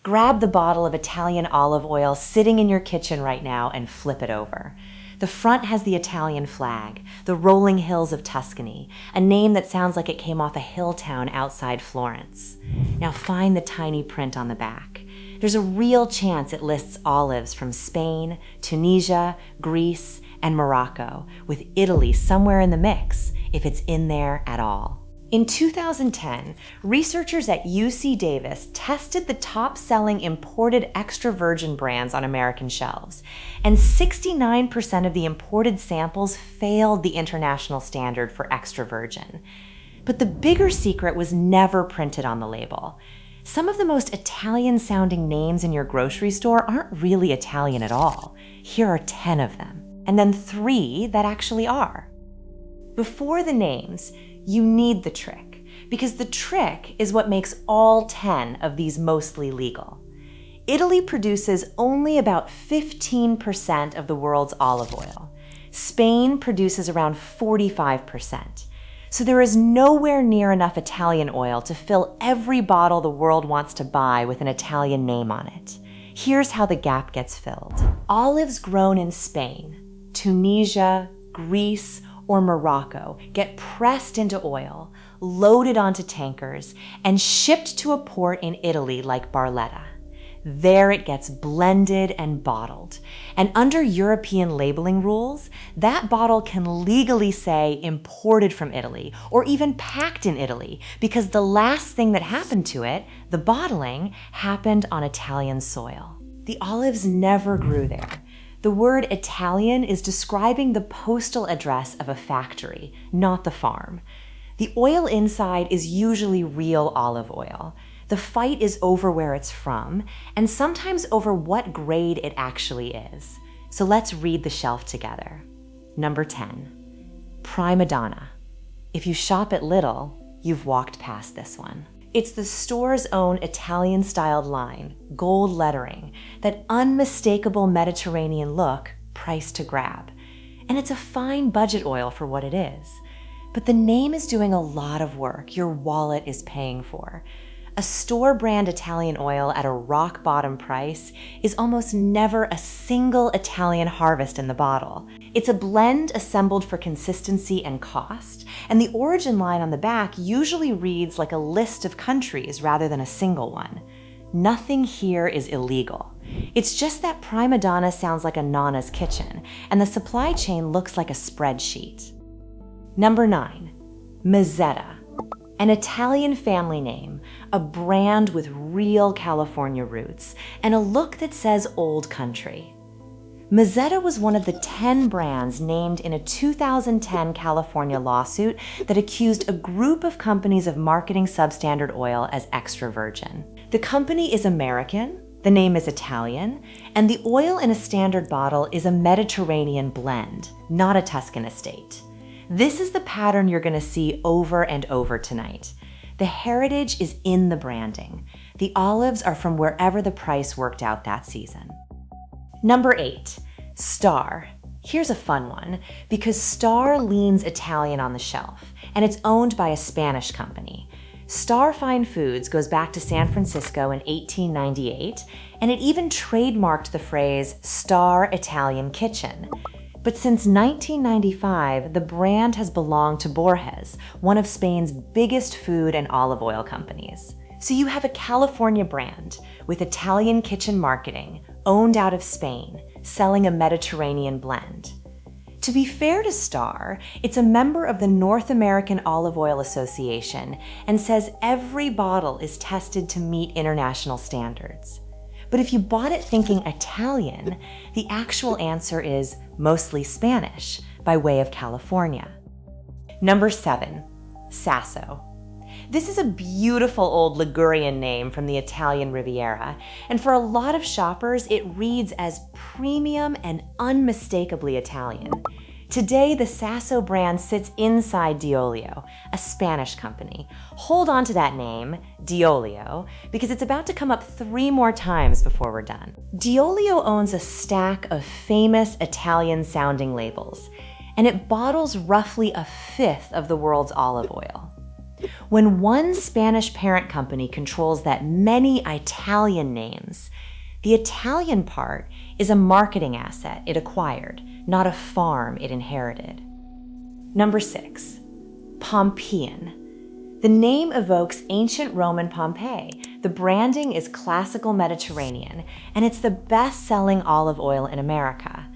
Grab the bottle of Italian olive oil sitting in your kitchen right now and flip it over. The front has the Italian flag, the rolling hills of Tuscany, a name that sounds like it came off a hill town outside Florence. Now find the tiny print on the back. There's a real chance it lists olives from Spain, Tunisia, Greece, and Morocco, with Italy somewhere in the mix, if it's in there at all. In 2010, researchers at UC Davis tested the top-selling imported extra virgin brands on American shelves, and 69% of the imported samples failed the international standard for extra virgin. But the bigger secret was never printed on the label. Some of the most Italian-sounding names in your grocery store aren't really Italian at all. Here are 10 of them, and then 3 that actually are. Before the names, you need the trick, because the trick is what makes all 10 of these mostly legal. Italy produces only about 15% of the world's olive oil. Spain produces around 45%. So there is nowhere near enough Italian oil to fill every bottle the world wants to buy with an Italian name on it. Here's how the gap gets filled. Olives grown in Spain, Tunisia, Greece, or Morocco get pressed into oil, loaded onto tankers, and shipped to a port in Italy like Barletta. There it gets blended and bottled. And under European labeling rules, that bottle can legally say imported from Italy or even packed in Italy, because the last thing that happened to it, the bottling, happened on Italian soil. The olives never grew there. The word Italian is describing the postal address of a factory, not the farm. The oil inside is usually real olive oil. The fight is over where it's from, and sometimes over what grade it actually is. So let's read the shelf together. Number 10, Prima Donna. If you shop at Lidl, you've walked past this one. It's the store's own Italian-styled line, gold lettering, that unmistakable Mediterranean look, priced to grab. And it's a fine budget oil for what it is. But the name is doing a lot of work your wallet is paying for. A store-brand Italian oil at a rock-bottom price is almost never a single Italian harvest in the bottle. It's a blend assembled for consistency and cost, and the origin line on the back usually reads like a list of countries rather than a single one. Nothing here is illegal. It's just that Prima Donna sounds like a Nana's kitchen, and the supply chain looks like a spreadsheet. Number 9, Mezzetta. An Italian family name, a brand with real California roots, and a look that says old country. Mezzetta was one of the 10 brands named in a 2010 California lawsuit that accused a group of companies of marketing substandard oil as extra virgin. The company is American, the name is Italian, and the oil in a standard bottle is a Mediterranean blend, not a Tuscan estate. This is the pattern you're going to see over and over tonight. The heritage is in the branding. The olives are from wherever the price worked out that season. Number 8, Star. Here's a fun one, because Star leans Italian on the shelf, and it's owned by a Spanish company. Star Fine Foods goes back to San Francisco in 1898, and it even trademarked the phrase Star Italian Kitchen. But since 1995, the brand has belonged to Borges, one of Spain's biggest food and olive oil companies. So you have a California brand with Italian kitchen marketing, owned out of Spain, selling a Mediterranean blend. To be fair to Star, it's a member of the North American Olive Oil Association and says every bottle is tested to meet international standards. But if you bought it thinking Italian, the actual answer is mostly Spanish, by way of California. Number 7, Sasso. This is a beautiful old Ligurian name from the Italian Riviera, and for a lot of shoppers, it reads as premium and unmistakably Italian. Today, the Sasso brand sits inside Diolio, a Spanish company. Hold on to that name, Diolio, because it's about to come up 3 more times before we're done. Diolio owns a stack of famous Italian-sounding labels, and it bottles roughly 1/5 of the world's olive oil. When one Spanish parent company controls that many Italian names, the Italian part is a marketing asset it acquired, not a farm it inherited. Number 6, Pompeian. The name evokes ancient Roman Pompeii. The branding is classical Mediterranean, and it's the best-selling olive oil in America.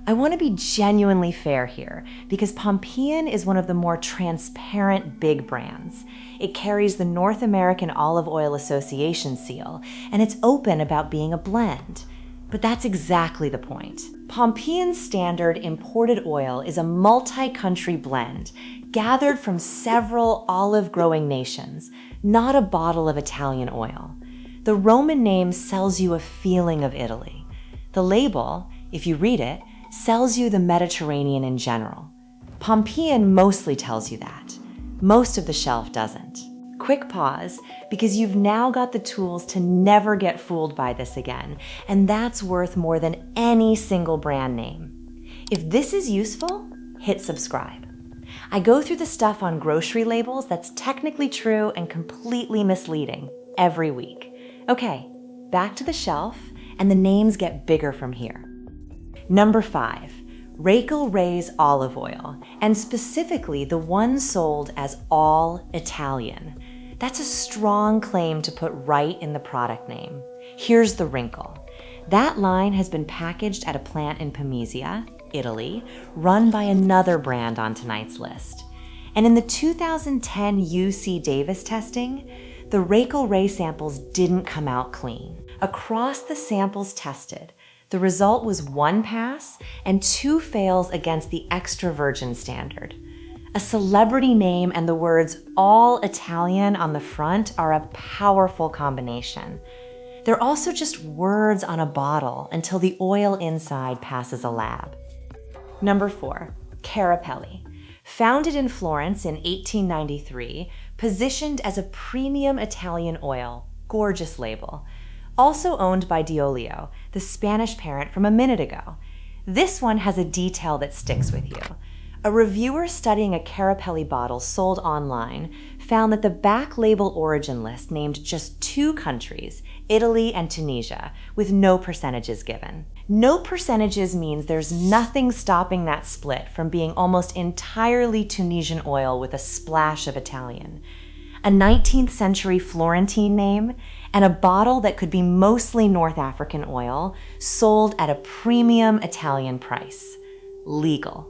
I want to be genuinely fair here, because Pompeian is one of the more transparent big brands. It carries the North American Olive Oil Association seal, and it's open about being a blend. But that's exactly the point. Pompeian Standard imported oil is a multi-country blend gathered from several olive-growing nations, not a bottle of Italian oil. The Roman name sells you a feeling of Italy. The label, if you read it, sells you the Mediterranean in general. Pompeian mostly tells you that. Most of the shelf doesn't. Quick pause, because you've now got the tools to never get fooled by this again, and that's worth more than any single brand name. If this is useful, hit subscribe. I go through the stuff on grocery labels that's technically true and completely misleading every week. Okay, back to the shelf, and the names get bigger from here. Number 5, Rachael Ray's olive oil, and specifically the one sold as all Italian. That's a strong claim to put right in the product name. Here's the wrinkle. That line has been packaged at a plant in Pomezia, Italy, run by another brand on tonight's list. And in the 2010 UC Davis testing, the Rachael Ray samples didn't come out clean. Across the samples tested, the result was 1 pass and 2 fails against the extra virgin standard. A celebrity name and the words all Italian on the front are a powerful combination. They're also just words on a bottle until the oil inside passes a lab. Number 4, Carapelli. Founded in Florence in 1893, positioned as a premium Italian oil, gorgeous label. Also owned by Diolio, the Spanish parent from a minute ago. This one has a detail that sticks with you. A reviewer studying a Carapelli bottle sold online found that the back label origin list named just 2 countries, Italy and Tunisia, with no percentages given. No percentages means there's nothing stopping that split from being almost entirely Tunisian oil with a splash of Italian. A 19th century Florentine name, and a bottle that could be mostly North African oil sold at a premium Italian price. Legal.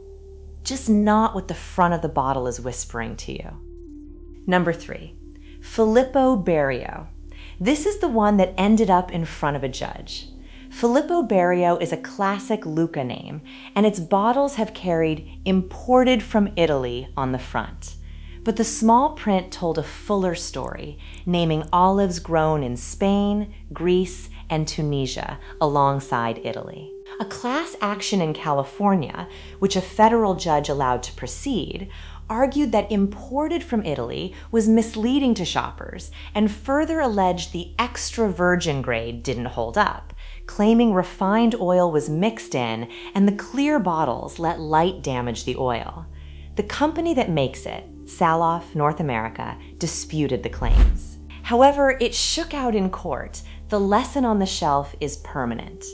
Just not what the front of the bottle is whispering to you. Number 3, Filippo Berio. This is the one that ended up in front of a judge. Filippo Berio is a classic Lucca name, and its bottles have carried "imported from Italy" on the front. But the small print told a fuller story, naming olives grown in Spain, Greece, and Tunisia alongside Italy. A class action in California, which a federal judge allowed to proceed, argued that "imported from Italy" was misleading to shoppers and further alleged the extra virgin grade didn't hold up, claiming refined oil was mixed in and the clear bottles let light damage the oil. The company that makes it, Saloff North America, disputed the claims. However, it shook out in court. The lesson on the shelf is permanent.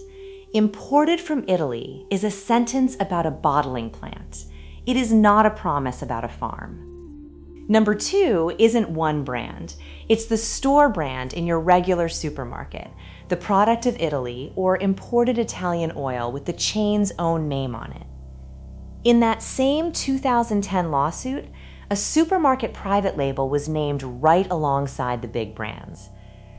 "Imported from Italy" is a sentence about a bottling plant. It is not a promise about a farm. Number 2 isn't one brand. It's the store brand in your regular supermarket, the product of Italy or imported Italian oil with the chain's own name on it. In that same 2010 lawsuit, a supermarket private label was named right alongside the big brands.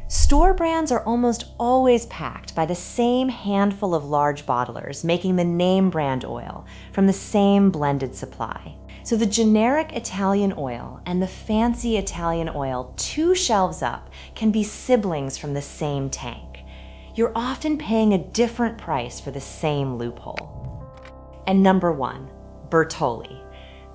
Store brands are almost always packed by the same handful of large bottlers making the name brand oil from the same blended supply. So the generic Italian oil and the fancy Italian oil 2 shelves up can be siblings from the same tank. You're often paying a different price for the same loophole. And number 1, Bertolli.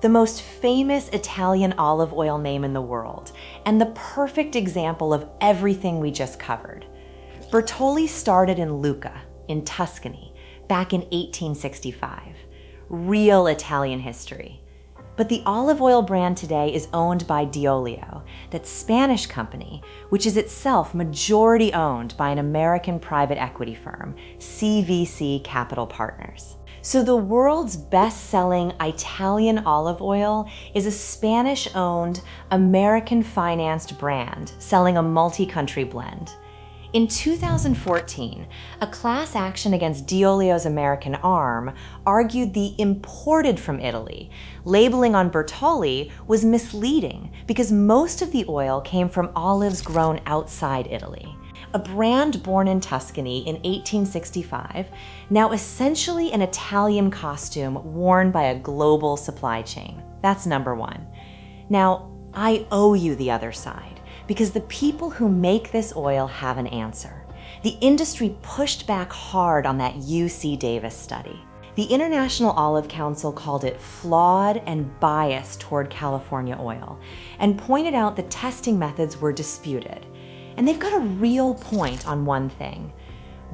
The most famous Italian olive oil name in the world, and the perfect example of everything we just covered. Bertolli started in Lucca, in Tuscany, back in 1865. Real Italian history. But the olive oil brand today is owned by D'Olio, that Spanish company, which is itself majority owned by an American private equity firm, CVC Capital Partners. So the world's best-selling Italian olive oil is a Spanish-owned, American-financed brand selling a multi-country blend. In 2014, a class action against D'Olio's American arm argued the imported from Italy labeling on Bertolli was misleading because most of the oil came from olives grown outside Italy. A brand born in Tuscany in 1865, now essentially an Italian costume worn by a global supply chain. That's number one. Now, I owe you the other side, because the people who make this oil have an answer. The industry pushed back hard on that UC Davis study. The International Olive Council called it flawed and biased toward California oil, and pointed out the testing methods were disputed. And they've got a real point on one thing.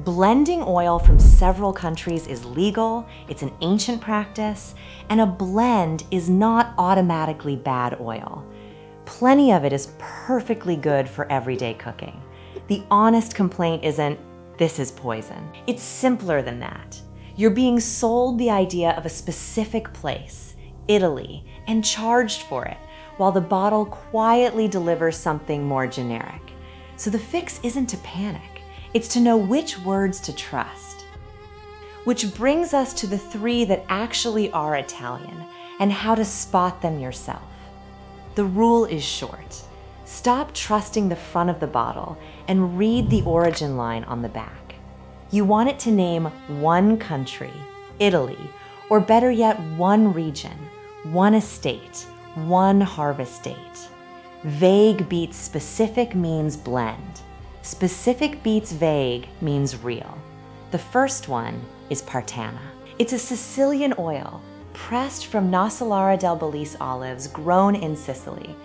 Blending oil from several countries is legal, it's an ancient practice, and a blend is not automatically bad oil. Plenty of it is perfectly good for everyday cooking. The honest complaint isn't, this is poison. It's simpler than that. You're being sold the idea of a specific place, Italy, and charged for it, while the bottle quietly delivers something more generic. So the fix isn't to panic, it's to know which words to trust. Which brings us to the three that actually are Italian, and how to spot them yourself. The rule is short. Stop trusting the front of the bottle and read the origin line on the back. You want it to name one country, Italy, or better yet, one region, one estate, one harvest date. Vague beats specific means blend. Specific beats vague means real. The first one is Partana. It's a Sicilian oil pressed from Nocellara del Belize olives grown in Sicily.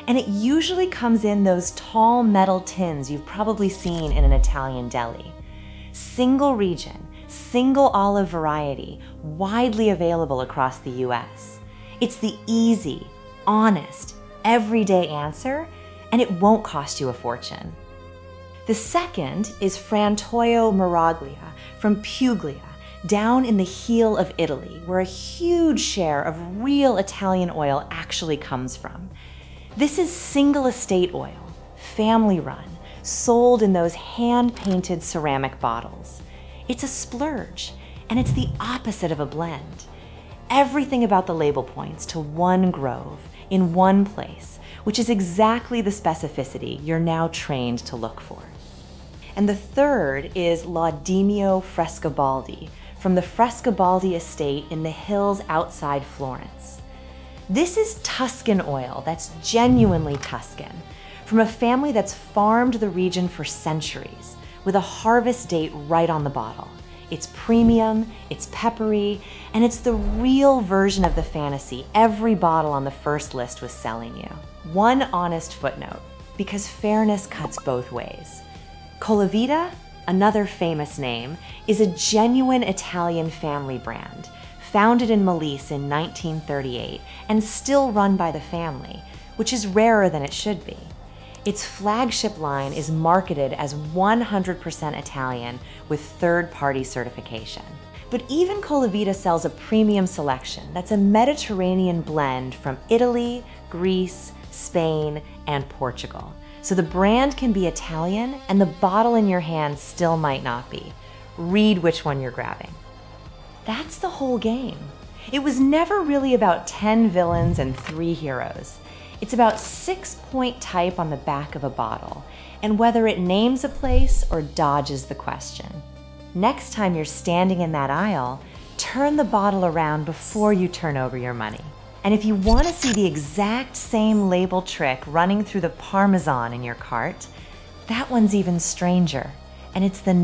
And it usually comes in those tall metal tins you've probably seen in an Italian deli. Single region, single olive variety, widely available across the US. It's the easy, honest, everyday answer, and it won't cost you a fortune. The second is Frantoio Miraglia from Puglia, down in the heel of Italy, where a huge share of real Italian oil actually comes from. This is single estate oil, family run, sold in those hand-painted ceramic bottles. It's a splurge, and it's the opposite of a blend. Everything about the label points to one grove, in one place, which is exactly the specificity you're now trained to look for. And the third is Laudemio Frescobaldi, from the Frescobaldi estate in the hills outside Florence. This is Tuscan oil that's genuinely Tuscan, from a family that's farmed the region for centuries, with a harvest date right on the bottle. It's premium, it's peppery, and it's the real version of the fantasy every bottle on the first list was selling you. One honest footnote, because fairness cuts both ways. Colavita, another famous name, is a genuine Italian family brand, founded in Molise in 1938 and still run by the family, which is rarer than it should be. Its flagship line is marketed as 100% Italian with third-party certification. But even Colavita sells a premium selection that's a Mediterranean blend from Italy, Greece, Spain, and Portugal. So the brand can be Italian and the bottle in your hand still might not be. Read which one you're grabbing. That's the whole game. It was never really about 10 villains and 3 heroes. It's about 6-point type on the back of a bottle, and whether it names a place or dodges the question. Next time you're standing in that aisle, turn the bottle around before you turn over your money. And if you want to see the exact same label trick running through the Parmesan in your cart, that one's even stranger, and it's the